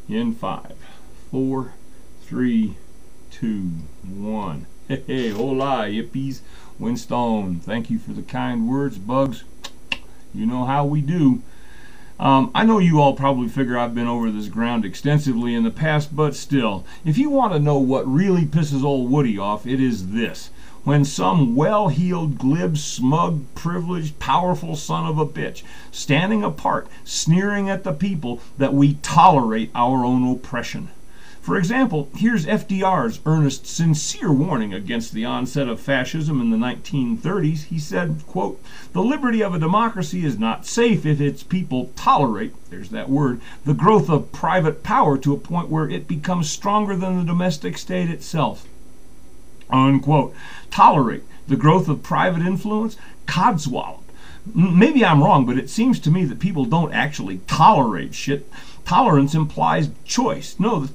in 5, 4, 3, 2, 1. Hey, hola, hippies. Winstone, thank you for the kind words. Bugs, you know how we do. I know you all probably figure I've been over this ground extensively in the past, but still, if you want to know what really pisses old Woody off, it is this. When some well-heeled, glib, smug, privileged, powerful son of a bitch, standing apart, sneering at the people that we tolerate our own oppression. For example, here's FDR's earnest, sincere warning against the onset of fascism in the 1930s. He said, quote, "The liberty of a democracy is not safe if its people tolerate," there's that word, "the growth of private power to a point where it becomes stronger than the domestic state itself." Unquote. Tolerate the growth of private influence? Codswallop. Maybe I'm wrong, but it seems to me that people don't actually tolerate shit. Tolerance implies choice. No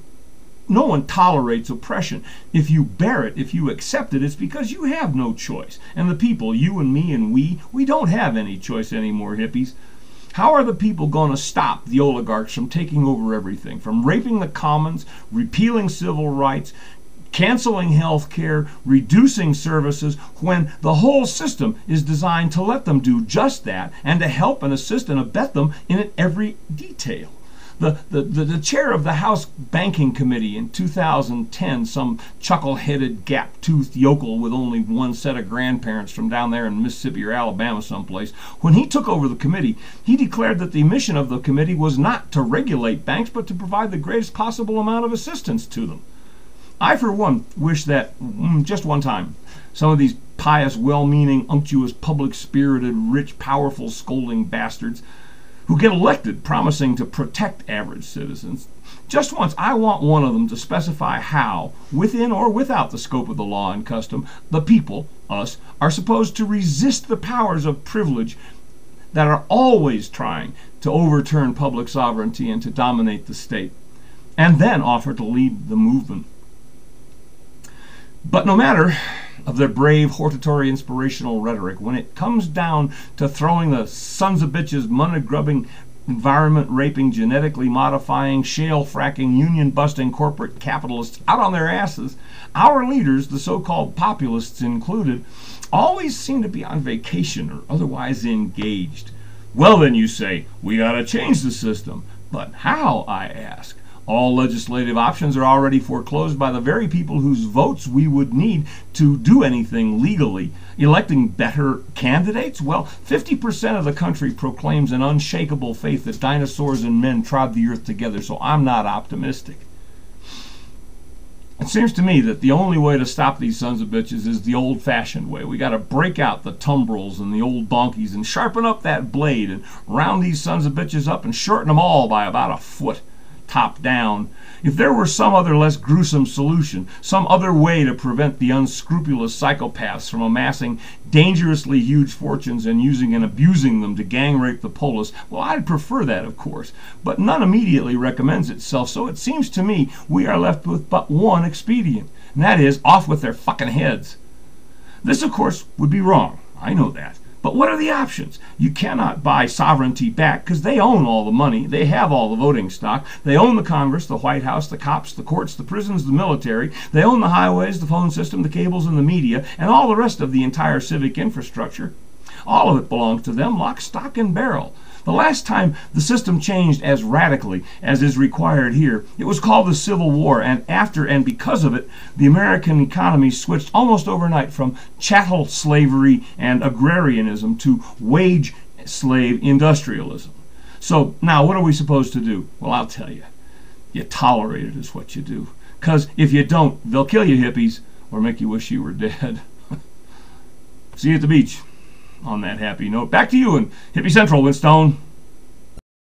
one tolerates oppression. If you bear it, if you accept it, it's because you have no choice. And the people, you and me and we don't have any choice anymore, hippies. How are the people going to stop the oligarchs from taking over everything, from raping the commons, repealing civil rights, canceling health care, reducing services, when the whole system is designed to let them do just that and to help and assist and abet them in every detail? The chair of the House Banking Committee in 2010, some chuckle-headed, gap-toothed yokel with only one set of grandparents from down there in Mississippi or Alabama someplace, when he took over the committee, he declared that the mission of the committee was not to regulate banks, but to provide the greatest possible amount of assistance to them. I, for one, wish that, just one time, some of these pious, well-meaning, unctuous, public-spirited, rich, powerful, scolding bastards who get elected promising to protect average citizens, just once, I want one of them to specify how, within or without the scope of the law and custom, the people, us, are supposed to resist the powers of privilege that are always trying to overturn public sovereignty and to dominate the state, and then offer to lead the movement. But no matter of their brave, hortatory, inspirational rhetoric, when it comes down to throwing the sons of bitches, money-grubbing, environment-raping, genetically modifying, shale-fracking, union-busting corporate capitalists out on their asses, our leaders, the so-called populists included, always seem to be on vacation or otherwise engaged. Well then, you say, we gotta change the system. But how, I ask? All legislative options are already foreclosed by the very people whose votes we would need to do anything legally. Electing better candidates? Well, 50% of the country proclaims an unshakable faith that dinosaurs and men trod the earth together, so I'm not optimistic. It seems to me that the only way to stop these sons of bitches is the old-fashioned way. We got to break out the tumbrils and the old donkeys and sharpen up that blade and round these sons of bitches up and shorten them all by about a foot. Top down. If there were some other less gruesome solution, some other way to prevent the unscrupulous psychopaths from amassing dangerously huge fortunes and using and abusing them to gang rape the polis, well, I'd prefer that, of course, but none immediately recommends itself, so it seems to me we are left with but one expedient, and that is off with their fucking heads. This, of course, would be wrong. I know that. But what are the options? You cannot buy sovereignty back because they own all the money. They have all the voting stock. They own the Congress, the White House, the cops, the courts, the prisons, the military. They own the highways, the phone system, the cables, and the media, and all the rest of the entire civic infrastructure. All of it belongs to them, lock, stock, and barrel. The last time the system changed as radically as is required here, it was called the Civil War, and after and because of it, the American economy switched almost overnight from chattel slavery and agrarianism to wage slave industrialism. So now what are we supposed to do? Well, I'll tell you. You tolerate it is what you do. Because if you don't, they'll kill you, hippies, or make you wish you were dead. See you at the beach. On that happy note, back to you in Hippie Central, Winstone.